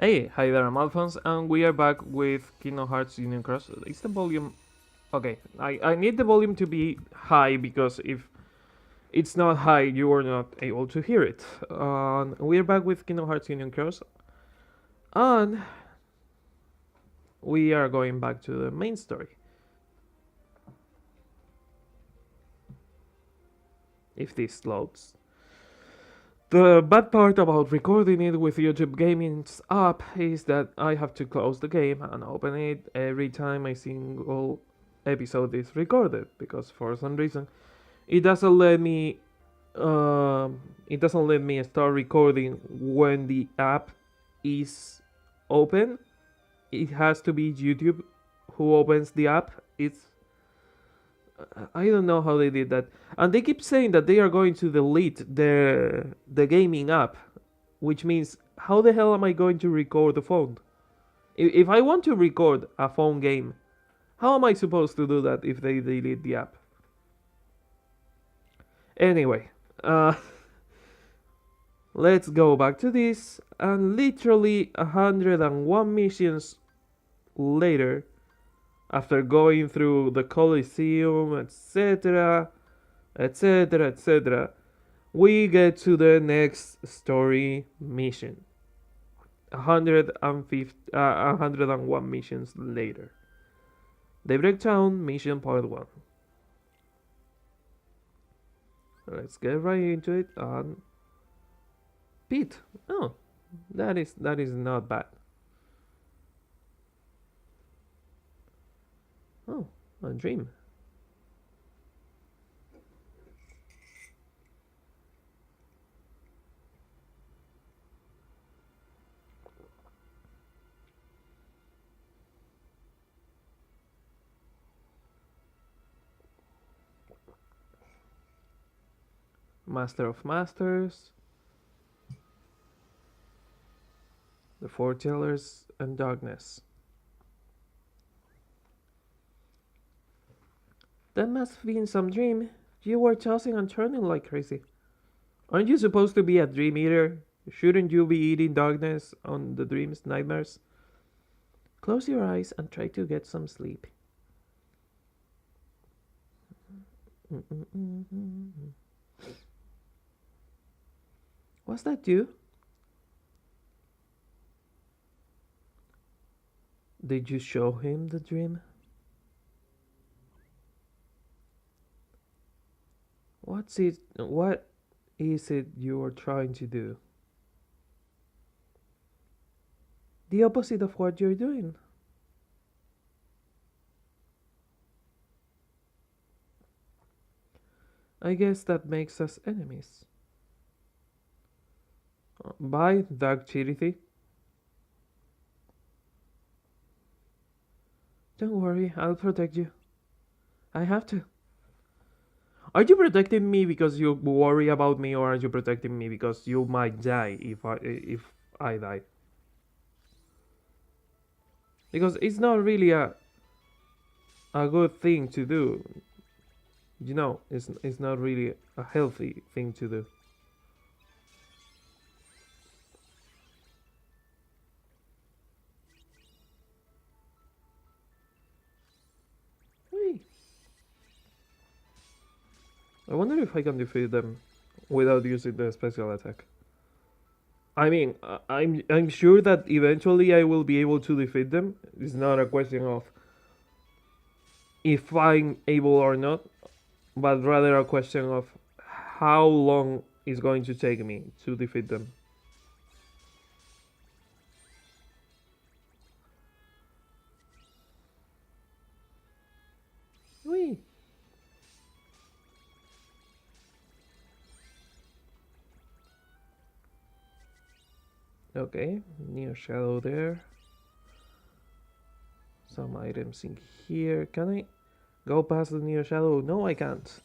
Hey, hi there, I'm Alphonse, and we are back with Kingdom Hearts Union Cross. Is the volume okay? I need the volume to be high because if it's not high, you are not able to hear it. We are back with Kingdom Hearts Union Cross, and we are going back to the main story. If this loads. The bad part about recording it with YouTube Gaming's app is that I have to close the game and open it every time a single episode is recorded because for some reason it doesn't let me it doesn't let me start recording when the app is open. It has to be YouTube who opens the app. I don't know how they did that. And they keep saying that they are going to delete the gaming app, which means how the hell am I going to record the phone? If I want to record a phone game, how am I supposed to do that if they delete the app? Anyway, uh, let's go back to this. And literally 101 missions later, after going through the Colosseum, etc., etc., etc., we get to the next story mission. 101 missions later. Daybreak Town Mission Part 1. Let's get right into it. And Pete. Oh, that is not bad. Oh, a dream. Master of Masters, the Foretellers, and Darkness. That must have been some dream. You were tossing and turning like crazy. Aren't you supposed to be a dream eater? Shouldn't you be eating darkness on the dreams, nightmares? Close your eyes and try to get some sleep. Was that you? Did you show him the dream? What is it you are trying to do? The opposite of what you're doing. I guess that makes us enemies. Bye, Dark Charity. Don't worry, I'll protect you. I have to. Are you protecting me because you worry about me, or are you protecting me because you might die if I die? Because it's not really a good thing to do. It's not really a healthy thing to do. Whee! I wonder if I can defeat them without using the special attack. I mean, I'm sure that eventually I will be able to defeat them. It's not a question of if I'm able or not, but rather a question of how long it's going to take me to defeat them. Whee! Okay, near shadow there. Some items in here. Can I go past the near shadow? No, I can't.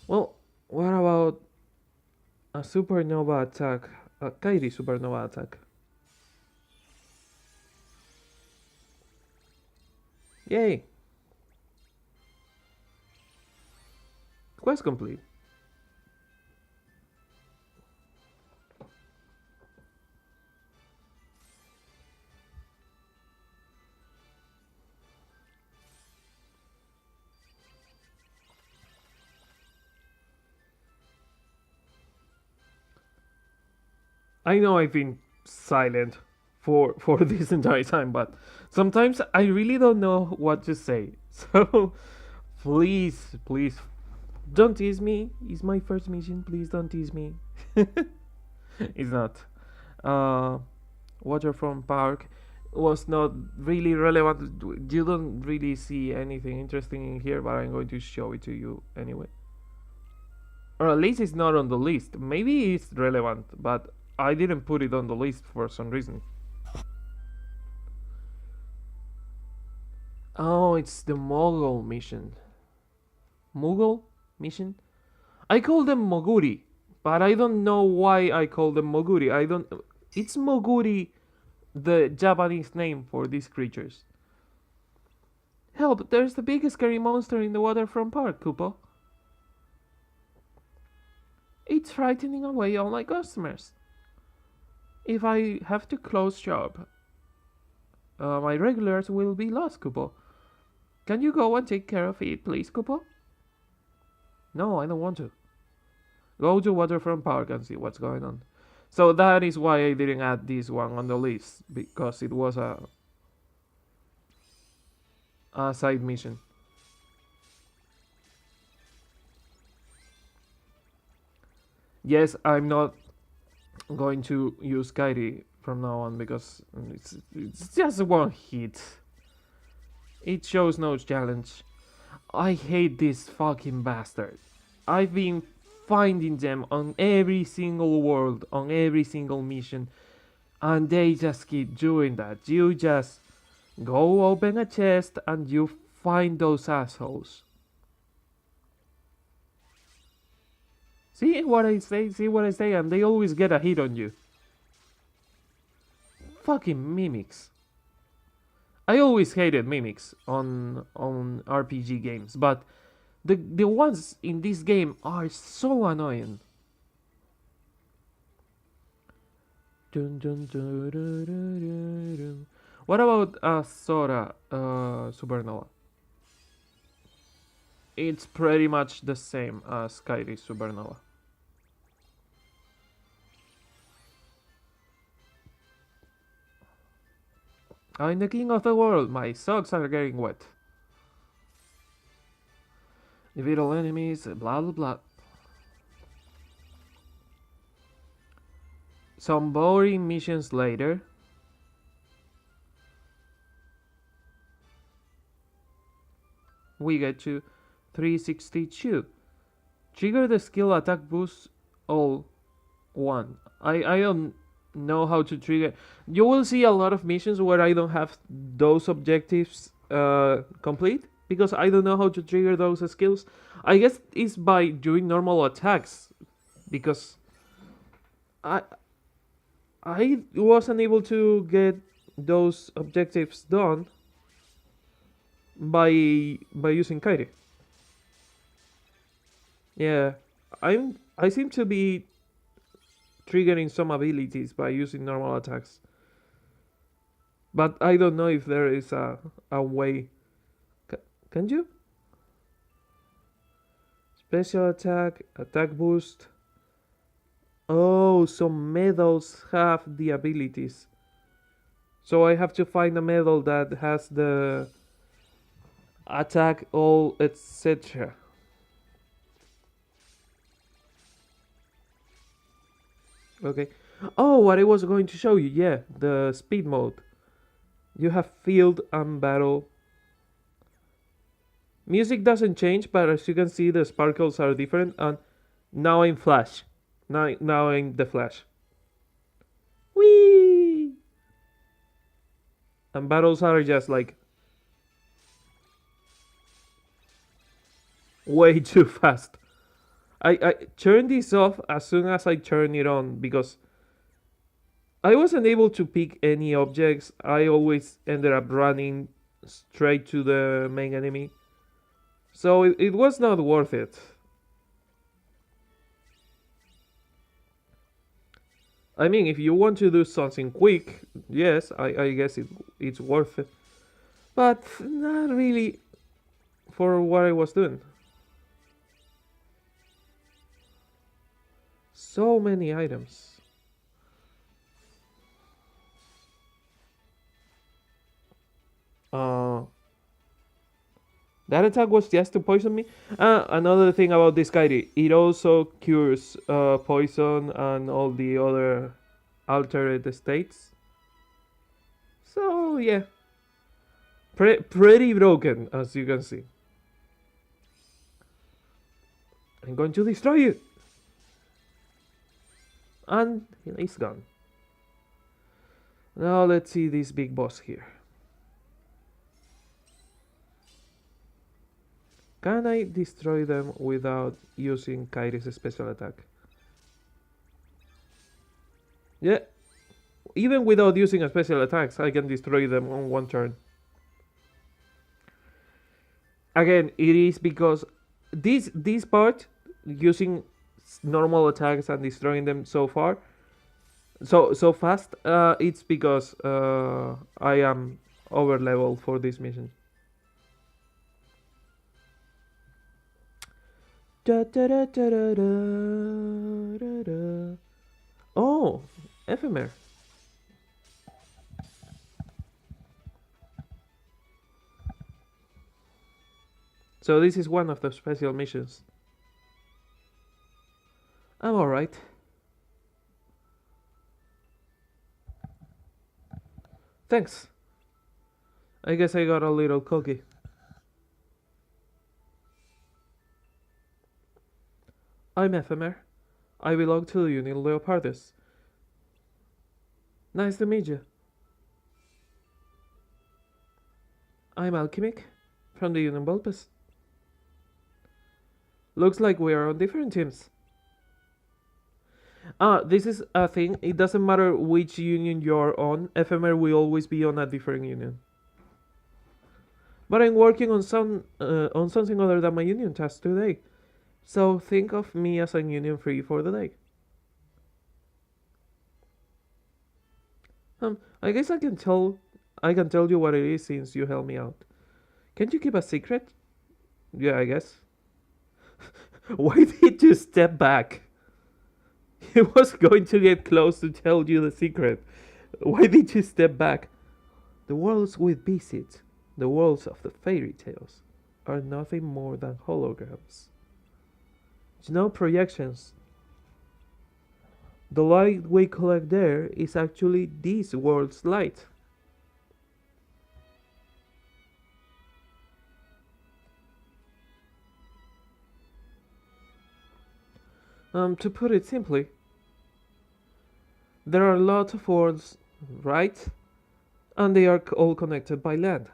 Well, what about a supernova attack? A Kairi supernova attack. Yay! Quest complete. I know I've been silent for this entire time, but sometimes I really don't know what to say. So please don't tease me. It's my first mission. Please don't tease me. It's not. Uh, Waterfront Park was not really relevant. You don't really see anything interesting in here, but I'm going to show it to you anyway. Or at least it's not on the list. Maybe it's relevant, but I didn't put it on the list for some reason. Oh, it's the Mogul mission. Mughal mission? I call them Moguri, but I don't know why I call them Moguri. I don't. It's Moguri, the Japanese name for these creatures. Help! There's the biggest scary monster in the waterfront park, Kupo. It's frightening away all my customers. If I have to close shop, my regulars will be lost, Kupo. Can you go and take care of it, please, Kupo? No, I don't want to. Go to Waterfront Park and see what's going on. So that is why I didn't add this one on the list, because it was a side mission. Yes, I'm not going to use Kairi from now on because it's just one hit. It shows no challenge. I hate this fucking bastard. I've been finding them on every single world, on every single mission, and they just keep doing that. You just go open a chest and you find those assholes. See what I say? See what I say? And they always get a hit on you. Fucking mimics. I always hated mimics on RPG games, but the ones in this game are so annoying. Dun, dun, dun, dun, dun, dun. What about Sora Supernova? It's pretty much the same as Kairi Supernova. I'm the king of the world. My socks are getting wet. Defeat all enemies. Blah blah blah. Some boring missions later. We get to 362. Trigger the skill attack boost all one. I don't know how to trigger. You will see a lot of missions where I don't have those objectives complete because I don't know how to trigger those skills. I guess it's by doing normal attacks because I wasn't able to get those objectives done by using Kairi. Yeah, I seem to be triggering some abilities by using normal attacks. But I don't know if there is a way. Can you? Special attack, attack boost. Oh, some medals have the abilities. So I have to find a medal that has the attack all etc. Okay. Oh, what I was going to show you, yeah, the speed mode. You have field and battle. Music doesn't change, but as you can see, the sparkles are different. And now I'm Flash. Now I'm the Flash. Whee! And battles are just like way too fast. I turn this off as soon as I turn it on because I wasn't able to pick any objects. I always ended up running straight to the main enemy. So it was not worth it. I mean, if you want to do something quick, yes, I guess it's worth it. But not really for what I was doing. So many items. Uh, that attack was just to poison me. Another thing about this Kairi, it also cures poison and all the other altered states. So yeah, pretty broken as you can see. I'm going to destroy you, and he's gone. Now let's see this big boss here. Can I destroy them without using Kairi's special attack? Yeah, even without using a special attacks, I can destroy them on one turn. Again, it is because this part using normal attacks and destroying them so fast. It's because I am over level for this mission. Oh, ephemer. So this is one of the special missions. I'm alright. Thanks. I guess I got a little cocky. I'm Ephemer. I belong to the Union Leopardus. Nice to meet you. I'm Alchemic, from the Union Bulbus. Looks like we are on different teams. This is a thing. It doesn't matter which union you're on. Ephemer will always be on a different union. But I'm working on something other than my union task today. So think of me as a union free for the day. I guess I can tell you what it is since you helped me out. Can't you keep a secret? Yeah, I guess. Why did you step back? He was going to get close to tell you the secret. Why did you step back? The worlds we visit, the worlds of the fairy tales, are nothing more than holograms. It's no projections. The light we collect there is actually this world's light. To put it simply, there are lots of worlds, right? And they are all connected by land.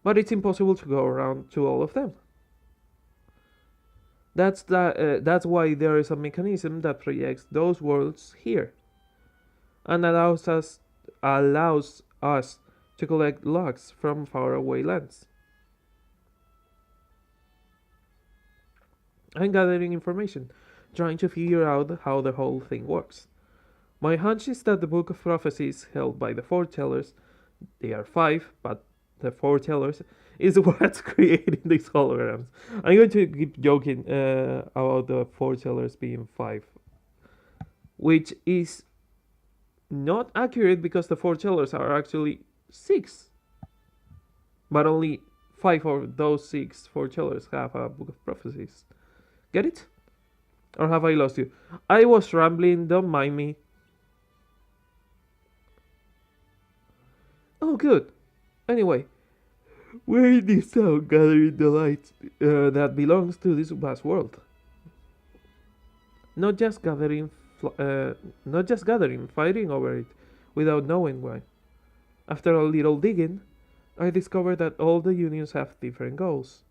But it's impossible to go around to all of them. That's why there is a mechanism that projects those worlds here, and allows us to collect logs from faraway lands. I'm gathering information, trying to figure out how the whole thing works. My hunch is that the Book of Prophecies held by the foretellers, they are five, but the foretellers is what's creating these holograms. I'm going to keep joking about the foretellers being five, which is not accurate because the foretellers are actually six, but only five of those six foretellers have a Book of Prophecies. Get it? Or have I lost you? I was rambling, don't mind me. Oh, good. Anyway, we're in this town gathering the light that belongs to this vast world. Not just gathering, fighting over it without knowing why. After a little digging, I discovered that all the unions have different goals.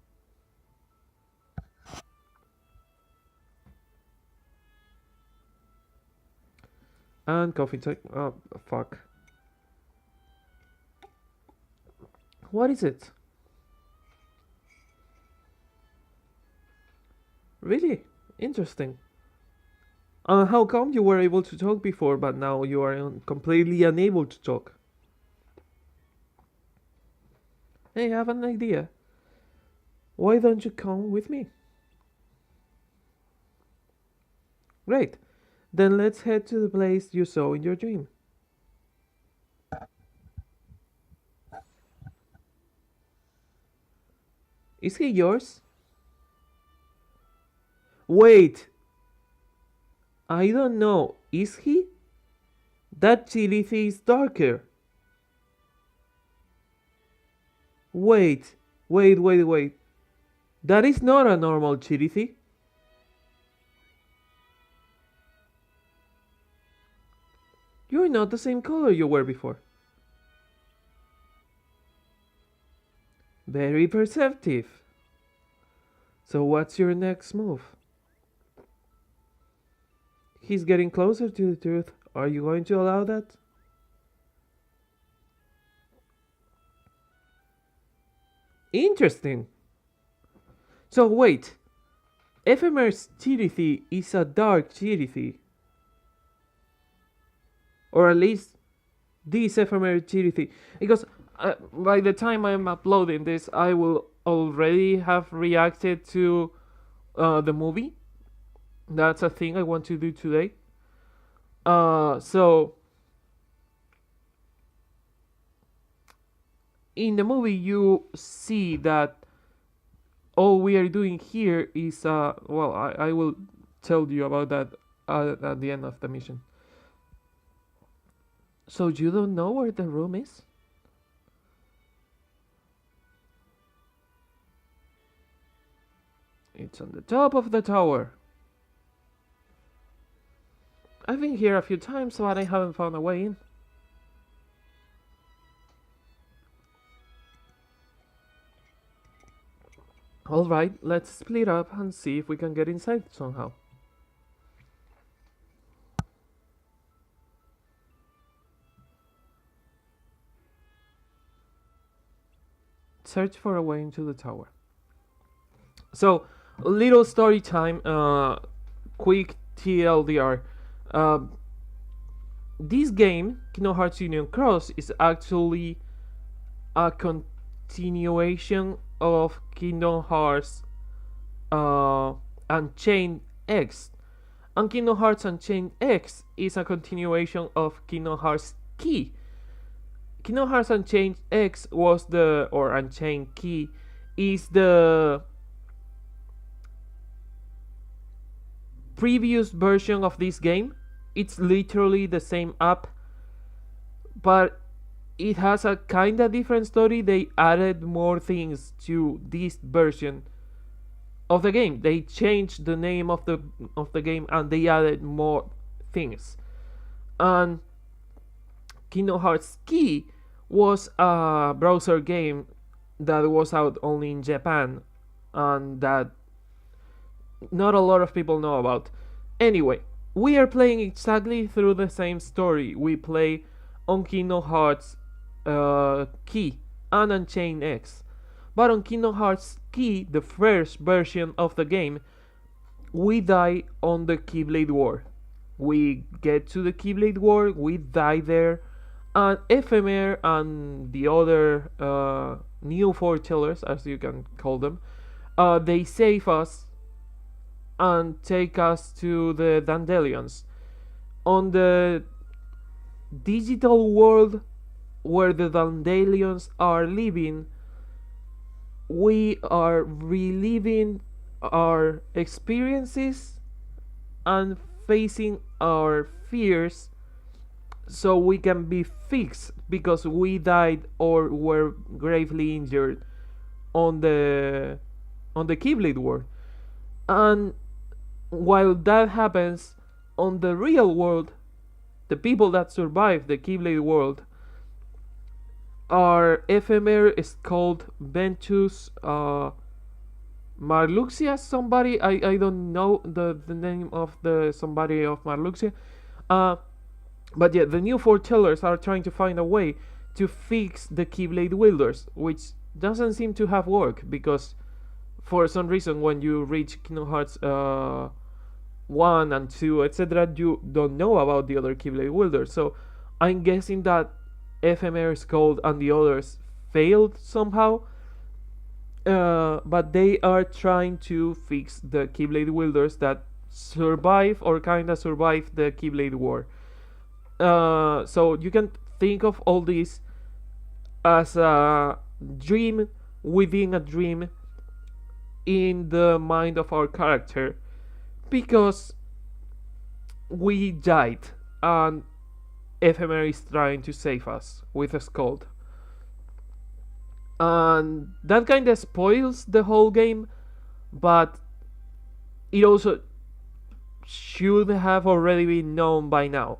And coffee time. Oh, fuck. What is it? Really? Interesting. How come you were able to talk before, but now you are completely unable to talk? Hey, I have an idea. Why don't you come with me? Great. Then let's head to the place you saw in your dream. Is he yours? Wait, I don't know. Is he? That Chilithy is darker. Wait, wait. That is not a normal Chilithy. You're not the same color you were before. Very perceptive. So what's your next move? He's getting closer to the truth. Are you going to allow that? Interesting. So wait, Ephemer's Chirithi is a dark Chirithi. Or at least this ephemeral Chirithi. Because by the time I'm uploading this, I will already have reacted to the movie. That's a thing I want to do today. So in the movie you see that all we are doing here is I will tell you about that at the end of the mission. So you don't know where the room is? It's on the top of the tower. I've been here a few times, but I haven't found a way in. Alright, let's split up and see if we can get inside somehow. Search for a way into the tower. So, little story time, quick TLDR. This game, Kingdom Hearts Union Cross, is actually a continuation of Kingdom Hearts Unchained X. And Kingdom Hearts Unchained X is a continuation of Kingdom Hearts Key. Kingdom Hearts Unchained X was or Unchained Key is the previous version of this game. It's literally the same app, but it has a kinda different story. They added more things to this version of the game. They changed the name of the game and they added more things. And Kingdom Hearts Key was a browser game that was out only in Japan and that not a lot of people know about. Anyway, we are playing exactly through the same story. We play on Kingdom Hearts Key and Unchained X. But on Kingdom Hearts Key, the first version of the game, we die on the Keyblade War. We get to the Keyblade War, we die there, and Ephemer and the other new foretellers, as you can call them, they save us and take us to the Dandelions. On the digital world where the Dandelions are living, we are reliving our experiences and facing our fears so we can be fixed because we died or were gravely injured on the Keyblade War. And while that happens on the real world, the people that survive the Keyblade world are Ephemer is called Ventus Marluxia somebody. I don't know the name of the somebody of Marluxia. But yeah, the new foretellers are trying to find a way to fix the Keyblade wielders, which doesn't seem to have worked because for some reason when you reach Kingdom Hearts 1 and 2, etc., you don't know about the other Keyblade wielders. So I'm guessing that Ephemer's Gold and the others failed somehow. But they are trying to fix the Keyblade wielders that survive or kinda survive the Keyblade War. So you can think of all this as a dream within a dream in the mind of our character because we died and Ephemer is trying to save us with a scold. And that kind of spoils the whole game, but it also should have already been known by now.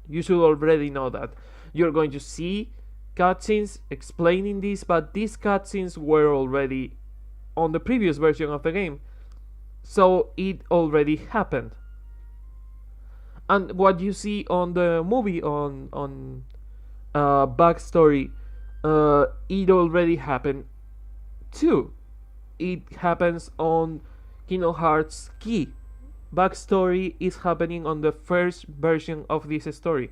You should already know that. You're going to see cutscenes explaining this, but these cutscenes were already on the previous version of the game, so it already happened. And what you see on the movie on backstory, it already happened too. It happens on Kingdom Hearts Key. Backstory is happening on the first version of this story.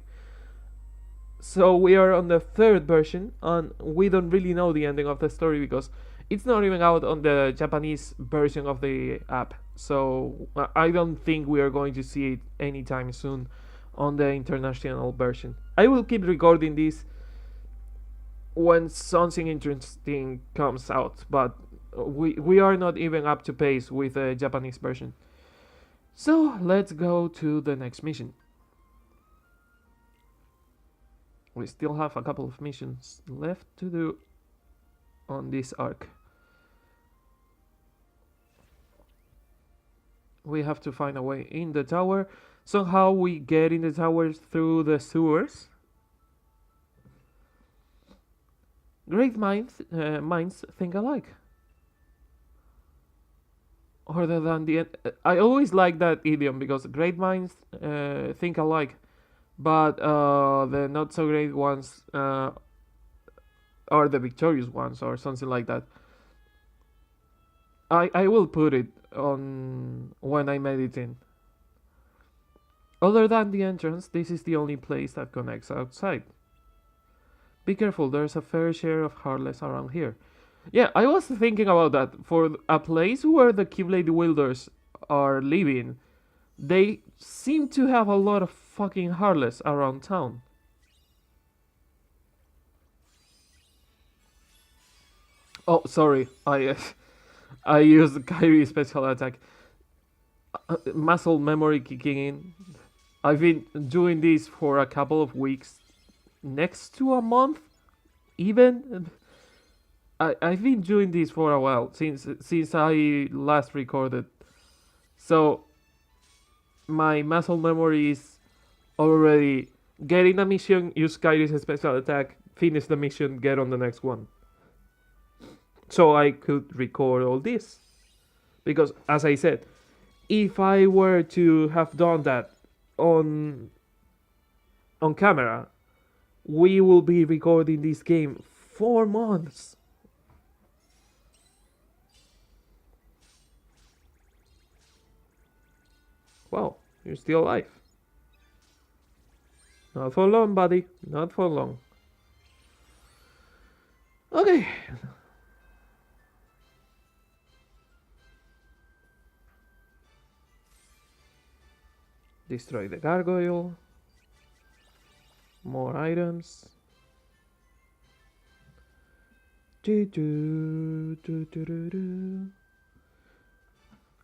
So we are on the third version, and we don't really know the ending of the story because it's not even out on the Japanese version of the app. So I don't think we are going to see it anytime soon on the international version. I will keep recording this when something interesting comes out, but we are not even up to pace with the Japanese version. So let's go to the next mission. We still have a couple of missions left to do on this arc. We have to find a way in the tower. Somehow we get in the tower through the sewers. Great minds think alike. Other than the I always like that idiom because great minds think alike, but the not so great ones are the victorious ones or something like that. I will put it on when I edit in. Other than the entrance, this is the only place that connects outside. Be careful, there's a fair share of Heartless around here. Yeah, I was thinking about that. For a place where the Keyblade wielders are living, they seem to have a lot of fucking Heartless around town. Oh, sorry, I used Kairi special attack. Muscle memory kicking in. I've been doing this for a couple of weeks, next to a month, even. I've been doing this for a while since I last recorded, so my muscle memory is already get in a mission, use Kairi's special attack, finish the mission, get on the next one. So I could record all this, because as I said, if I were to have done that on camera, we will be recording this game 4 months. Well, you're still alive. Not for long, buddy. Not for long. Okay. Destroy the gargoyle. More items.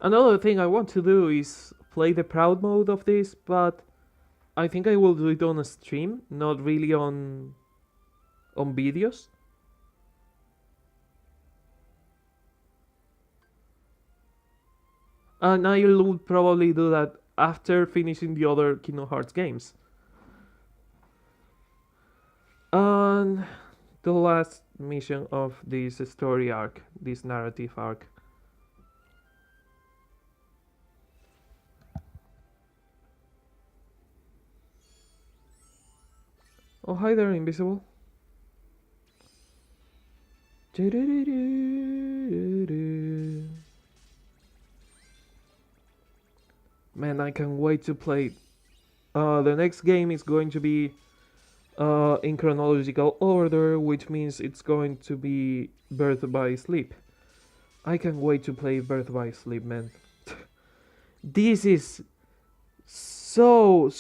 Another thing I want to do is play the proud mode of this, but I think I will do it on a stream, not really on videos. And I will probably do that after finishing the other Kingdom Hearts games. And the last mission of this story arc, this narrative arc. Oh, hi there, Invisible. Man, I can't wait to play. The next game is going to be in chronological order, which means it's going to be Birth by Sleep. I can't wait to play Birth by Sleep, man. This is so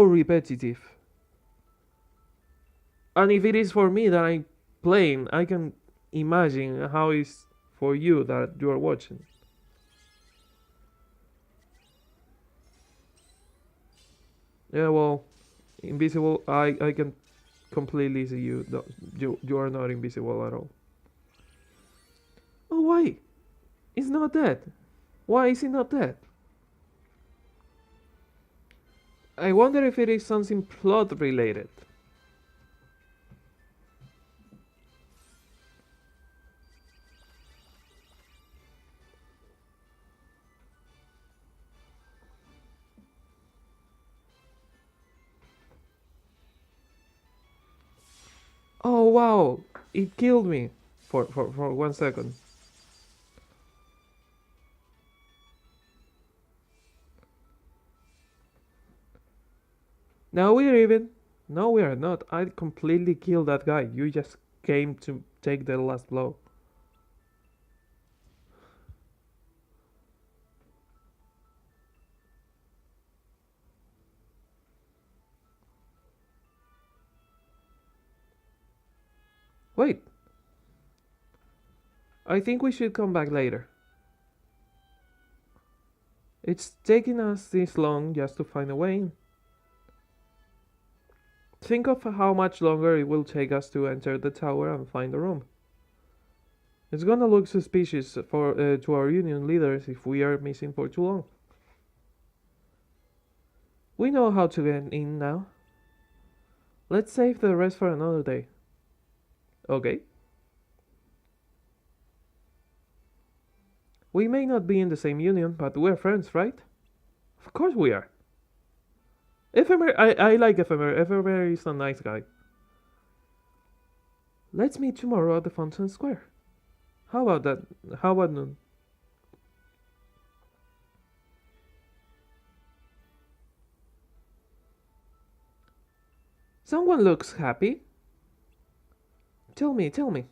repetitive. And if it is for me that I'm playing, I can imagine how it's for you that you are watching. Yeah, well, invisible. I can completely see you. No, you are not invisible at all. Oh, why? It's not dead. Why is he not dead? I wonder if it is something plot related. Oh wow, it killed me for 1 second. Now we're even. No, we are not. I completely killed that guy. You just came to take the last blow. Wait, I think we should come back later. It's taking us this long just to find a way in. Think of how much longer it will take us to enter the tower and find the room. It's gonna look suspicious to our union leaders if we are missing for too long. We know how to get in now. Let's save the rest for another day. Okay. We may not be in the same union, but we're friends, right? Of course we are. Ephemer, I like Ephemer. Ephemer is a nice guy. Let's meet tomorrow at the Fountain Square. How about that? How about noon? Someone looks happy. Tell me, tell me.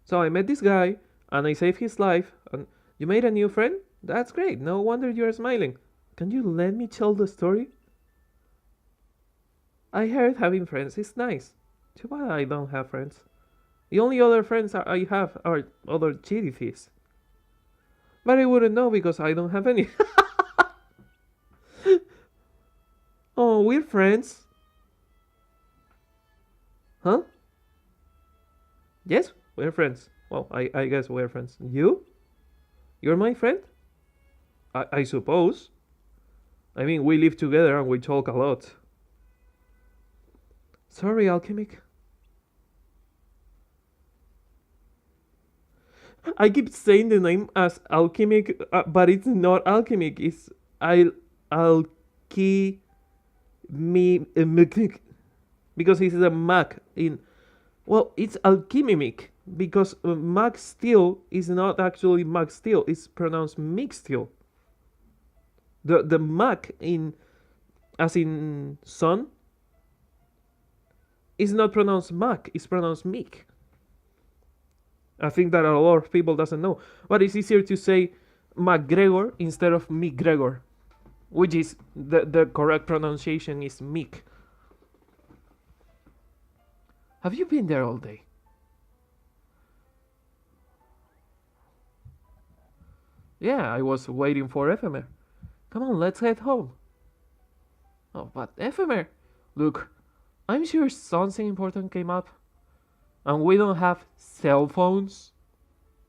So I met this guy, and I saved his life, and you made a new friend? That's great. No wonder you're smiling. Can you let me tell the story? I heard having friends is nice. Too bad I don't have friends. The only other friends I have are other cheaty thieves. But I wouldn't know because I don't have any. Oh, we're friends. Huh? Yes, we're friends. Well, I guess we're friends. You? You're my friend? I suppose. I mean, we live together and we talk a lot. Sorry, alchemic. I keep saying the name as alchemic, but it's not alchemic. It's alchemic because it's a Mac in. Well, it's alchemic because Mac Steel is not actually Mac Steel. It's pronounced Mick Steel. The Mac in, as in son, is not pronounced Mac. It's pronounced Mick. I think that a lot of people doesn't know, but it's easier to say McGregor instead of McGregor, which is the correct pronunciation is Mick. Have you been there all day? Yeah, I was waiting for Ephemer. Come on, let's head home. Oh, but Ephemer, look, I'm sure something important came up, and we don't have cell phones,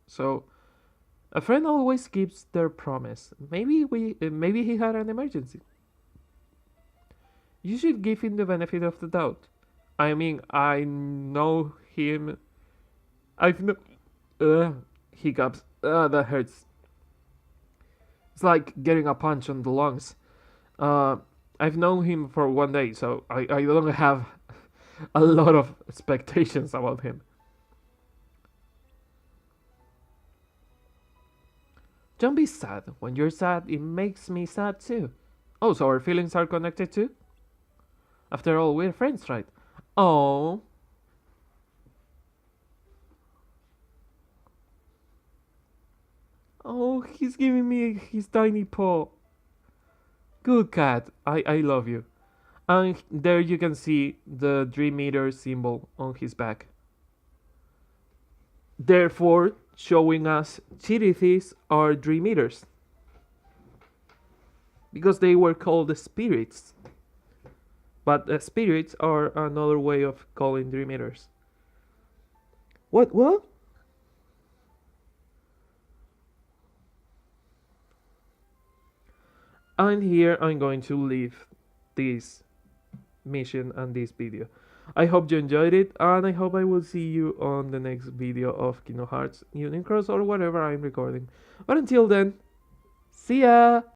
so a friend always keeps their promise. Maybe he had an emergency. You should give him the benefit of the doubt. I mean, I know him. I've no hiccups. That hurts. It's like getting a punch on the lungs. I've known him for 1 day, so I don't have a lot of expectations about him. Don't be sad. When you're sad, it makes me sad too. Oh, so our feelings are connected too? After all, we're friends, right? Oh. Oh, he's giving me his tiny paw. Good cat. I love you. And there you can see the Dream Eater symbol on his back. Therefore, showing us Chiritis are dream eaters because they were called spirits. But spirits are another way of calling dream eaters. What? What? And here I'm going to leave this mission and this video. I hope you enjoyed it, and I hope I will see you on the next video of Kingdom Hearts Union Cross or whatever I'm recording. But until then, see ya!